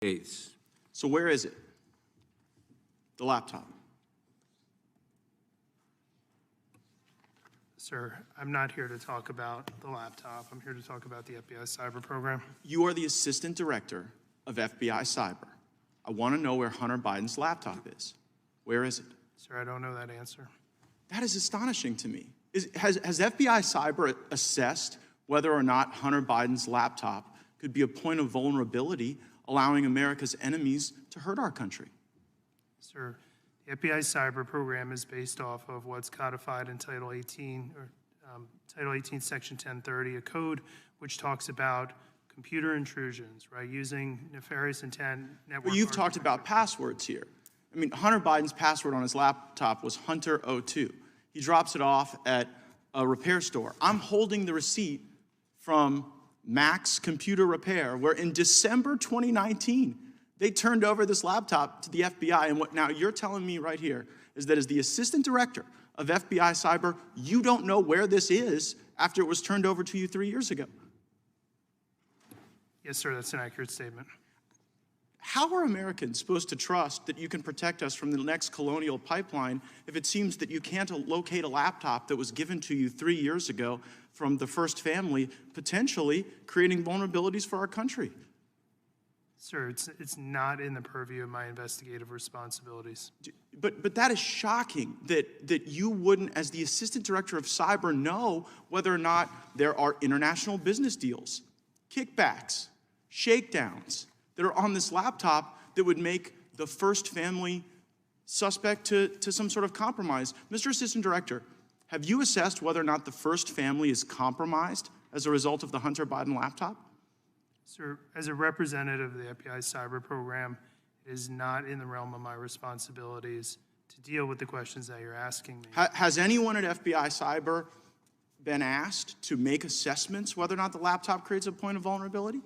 Gaetz. So where is it? The laptop. Sir, I'm not here to talk about the laptop. I'm here to talk about the FBI cyber program. You are the assistant director of FBI Cyber. I want to know where Hunter Biden's laptop is. Where is it? Sir, I don't know that answer. That is astonishing to me. Has FBI Cyber assessed whether or not Hunter Biden's laptop could be a point of vulnerability, allowing America's enemies to hurt our country? Sir, the FBI cyber program is based off of what's codified in Title 18, Title 18, Section 1030, a code which talks about computer intrusions, right, using nefarious intent network. Well, you've talked about passwords here. I mean, Hunter Biden's password on his laptop was Hunter02. He drops it off at a repair store. I'm holding the receipt from Max Computer Repair, where in December 2019, they turned over this laptop to the FBI. And what now you're telling me right here is that as the assistant director of FBI Cyber, you don't know where this is after it was turned over to you 3 years ago. Yes, sir, that's an accurate statement. How are Americans supposed to trust that you can protect us from the next colonial pipeline if it seems that you can't locate a laptop that was given to you 3 years ago from the first family, potentially creating vulnerabilities for our country? Sir, it's not in the purview of my investigative responsibilities. But that is shocking that you wouldn't, as the assistant director of cyber, know whether or not there are international business deals, kickbacks, shakedowns that are on this laptop that would make the first family suspect to some sort of compromise. Mr. Assistant Director, have you assessed whether or not the first family is compromised as a result of the Hunter Biden laptop? Sir, as a representative of the FBI cyber program, it is not in the realm of my responsibilities to deal with the questions that you're asking me. Has anyone at FBI Cyber been asked to make assessments whether or not the laptop creates a point of vulnerability?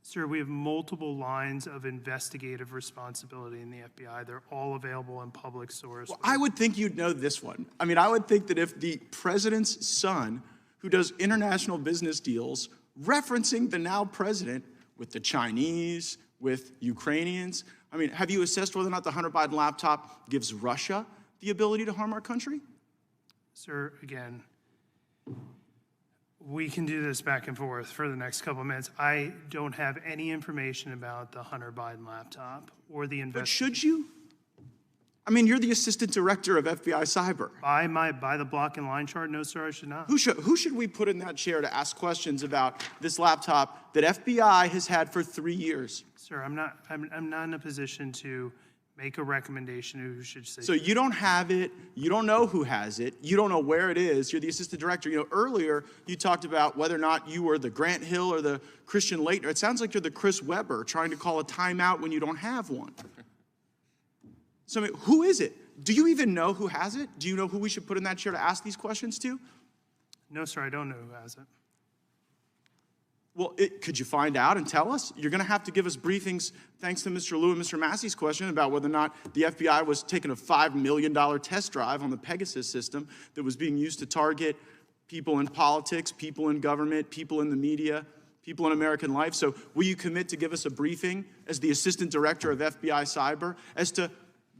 Sir, we have multiple lines of investigative responsibility in the FBI. They're all available in public source. Well, I would think you'd know this one. I mean, I would think that if the president's son, who does international business deals, referencing the now president with the Chinese, with Ukrainians, I mean, have you assessed whether or not the Hunter Biden laptop gives Russia the ability to harm our country? Sir, again, we can do this back and forth for the next couple of minutes. I don't have any information about the Hunter Biden laptop or the investigation. But should you? I mean, you're the assistant director of FBI Cyber. By the block and line chart, no, sir, I should not. Who should we put in that chair to ask questions about this laptop that FBI has had for 3 years? Sir, I'm not in a position to make a recommendation who should say. So you don't have it, you don't know who has it, you don't know where it is, you're the assistant director. You know, earlier you talked about whether or not you were the Grant Hill or the Christian Laettner. It sounds like you're the Chris Webber trying to call a timeout when you don't have one. So I mean, who is it? Do you even know who has it? Do you know who we should put in that chair to ask these questions to? No, sir, I don't know who has it. Well, could you find out and tell us? You're going to have to give us briefings, thanks to Mr. Liu and Mr. Massey's question about whether or not the FBI was taking a $5 million test drive on the Pegasus system that was being used to target people in politics, people in government, people in the media, people in American life. So will you commit to give us a briefing as the assistant director of FBI Cyber as to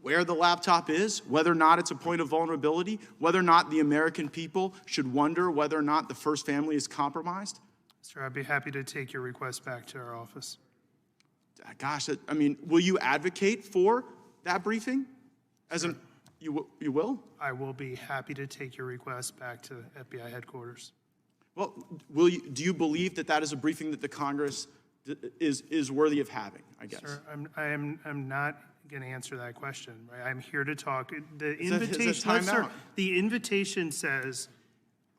where the laptop is, whether or not it's a point of vulnerability, whether or not the American people should wonder whether or not the first family is compromised? Sir, I'd be happy to take your request back to our office. Gosh, I mean, will you advocate for that briefing? Sure. You will? I will be happy to take your request back to FBI headquarters. Well, do you believe that that is a briefing that the Congress is worthy of having, I guess? Sir, I'm not going to answer that question. Right? I'm here to talk. The invitation says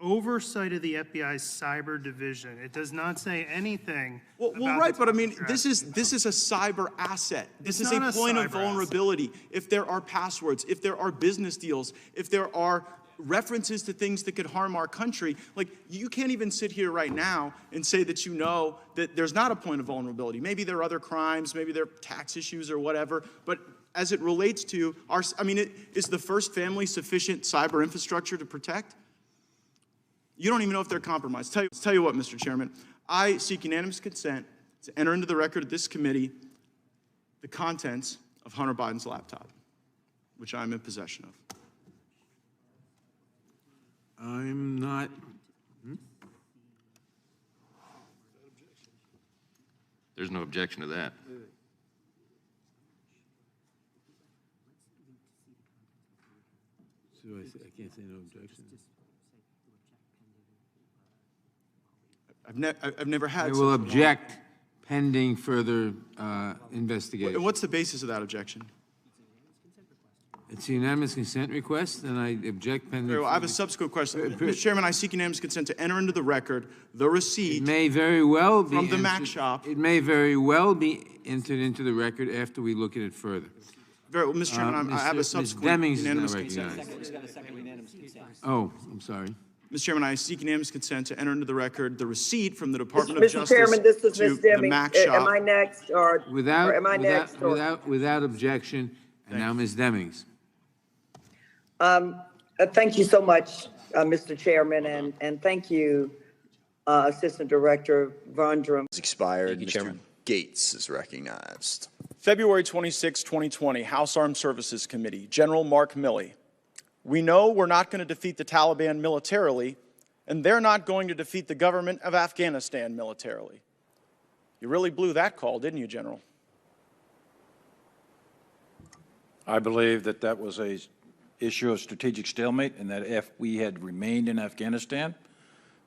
oversight of the FBI's cyber division. It does not say anything. Well, right, but I mean, this is a cyber asset. This is a point of vulnerability. If there are passwords, if there are business deals, if there are references to things that could harm our country, like you can't even sit here right now and say that you know that there's not a point of vulnerability. Maybe there are other crimes, maybe there are tax issues or whatever, but as it relates to our, I mean, is the first family sufficient cyber infrastructure to protect? You don't even know if they're compromised. Tell you what, Mr. Chairman, I seek unanimous consent to enter into the record of this committee the contents of Hunter Biden's laptop, which I am in possession of. I'm not. There's no objection to that. So I can't say no objection. I've never had. I such will a object pending further investigation. And what's the basis of that objection? It's a unanimous consent request, and I object pending. Very well, I have a subsequent question. Mr. Chairman, I seek unanimous consent to enter into the record the receipt It may very well be from the Mac entered- shop. It may very well be entered into the record after we look at it further. Very well, Mr. Chairman, I have a Ms. subsequent Demings is now unanimous consent. recognized. Oh, I'm sorry. Mr. Chairman, I seek unanimous consent to enter into the record the receipt from the Department of Mr. Justice Chairman, this is to Ms. the Demings. Mac Am shop. I next, or am I next? or- Without objection, and now Ms. Demings. Thank you so much, Mr. Chairman, and thank you, Assistant Director Vondrum. Expired. Mr. Gaetz is recognized. February 26, 2020, House Armed Services Committee, General Mark Milley. We know we're not going to defeat the Taliban militarily, and they're not going to defeat the government of Afghanistan militarily. You really blew that call, didn't you, General? I believe that that was a issue of strategic stalemate, and that if we had remained in Afghanistan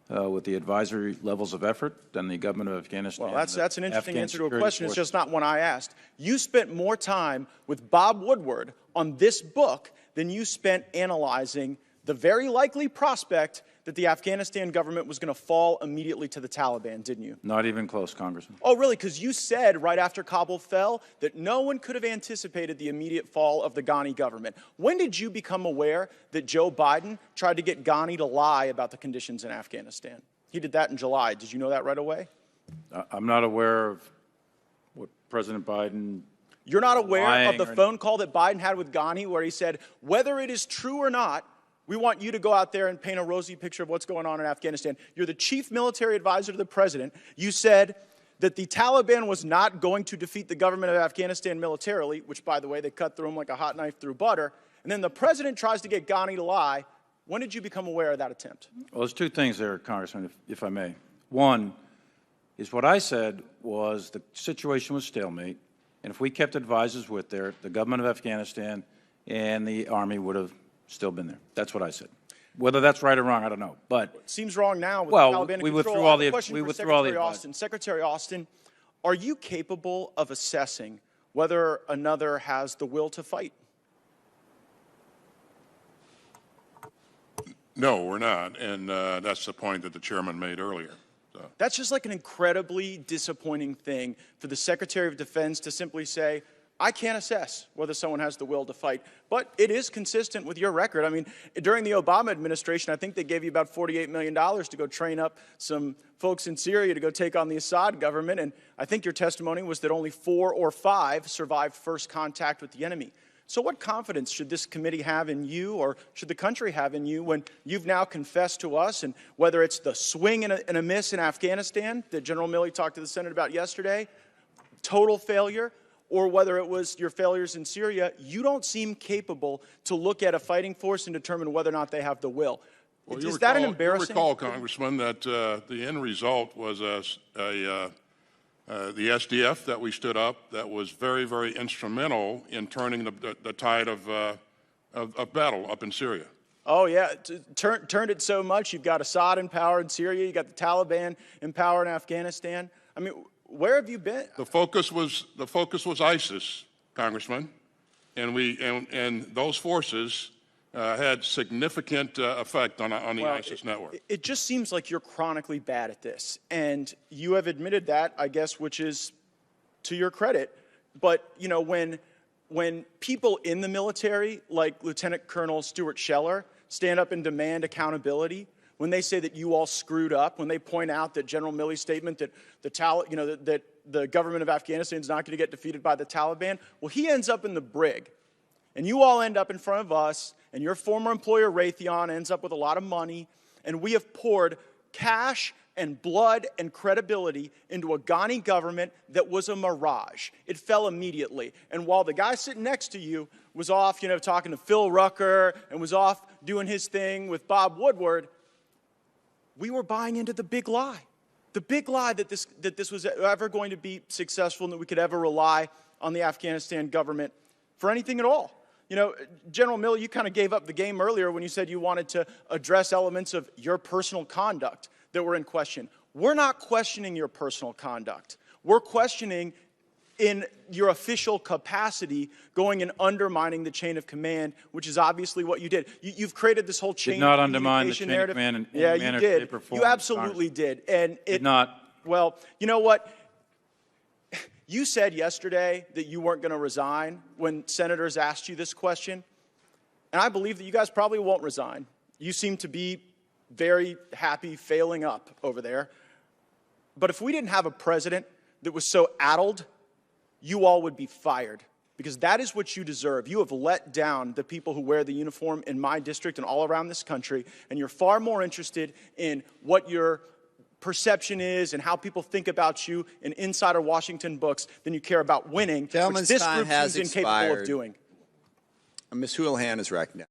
with the advisory levels of effort, then the government of Afghanistan. Well, that's an interesting Afghan answer to a security question. It's forces- just not one I asked. You spent more time with Bob Woodward on this book than you spent analyzing the very likely prospect that the Afghanistan government was going to fall immediately to the Taliban, didn't you? Not even close, Congressman. Oh, really? Because you said right after Kabul fell that no one could have anticipated the immediate fall of the Ghani government. When did you become aware that Joe Biden tried to get Ghani to lie about the conditions in Afghanistan? He did that in July. Did you know that right away? I'm not aware of what President Biden. You're not aware of Lying the or- phone call that Biden had with Ghani where he said, whether it is true or not, we want you to go out there and paint a rosy picture of what's going on in Afghanistan. You're the chief military advisor to the president. You said that the Taliban was not going to defeat the government of Afghanistan militarily, which, by the way, they cut through them like a hot knife through butter. And then the president tries to get Ghani to lie. When did you become aware of that attempt? Well, there's two things there, Congressman, if I may. One is what I said was the situation was stalemate, and if we kept advisors with there, the government of Afghanistan and the Army would have still been there. That's what I said. Whether that's right or wrong, I don't know. But seems wrong now with Well, the Taliban in we control. withdrew I have all a the- question we for withdrew all the Secretary advice. Austin. Secretary Austin, are you capable of assessing whether another has the will to fight? No, we're not, and that's the point that the chairman made earlier. So. That's just like an incredibly disappointing thing for the Secretary of Defense to simply say, I can't assess whether someone has the will to fight. But it is consistent with your record. I mean, during the Obama administration, I think they gave you about $48 million to go train up some folks in Syria to go take on the Assad government. And I think your testimony was that only 4 or 5 survived first contact with the enemy. So what confidence should this committee have in you, or should the country have in you, when you've now confessed to us, and whether it's the swing and a miss in Afghanistan that General Milley talked to the Senate about yesterday, total failure, or whether it was your failures in Syria, you don't seem capable to look at a fighting force and determine whether or not they have the will. Well, Is that an You embarrassing? recall, Congressman, that the end result was the SDF that we stood up that was very, very instrumental in turning the tide of battle up in Syria. Oh, yeah, turned it so much. You've got Assad in power in Syria. You've got the Taliban in power in Afghanistan. I mean, where have you been? The focus was ISIS, Congressman, and those forces had significant effect on the ISIS network. It just seems like you're chronically bad at this, and you have admitted that, I guess, which is to your credit. But you know, when people in the military, like Lieutenant Colonel Stuart Scheller, stand up and demand accountability, when they say that you all screwed up, when they point out that General Milley's statement that that the government of Afghanistan is not going to get defeated by the Taliban, well, he ends up in the brig, and you all end up in front of us, and your former employer Raytheon ends up with a lot of money, and we have poured cash and blood and credibility into a Ghani government that was a mirage. It fell immediately. And while the guy sitting next to you was off, talking to Phil Rucker and was off doing his thing with Bob Woodward, we were buying into the big lie. The big lie that this was ever going to be successful and that we could ever rely on the Afghanistan government for anything at all. General Miller, you kind of gave up the game earlier when you said you wanted to address elements of your personal conduct that were in question. We're not questioning your personal conduct. We're questioning in your official capacity going and undermining the chain of command, which is obviously what you did. You've created this whole chain not of undermine the communication chain narrative. of command in Yeah, any manner, you did. shape, or form, You absolutely did. And it Did not. Well, you know what? You said yesterday that you weren't going to resign when senators asked you this question, and I believe that you guys probably won't resign. You seem to be very happy failing up over there. But if we didn't have a president that was so addled, you all would be fired, because that is what you deserve. You have let down the people who wear the uniform in my district and all around this country, and you're far more interested in what your perception is and how people think about you in insider Washington books than you care about winning, Gentleman's which this time group has seems incapable of expired. doing. Ms. Houlihan is recognized.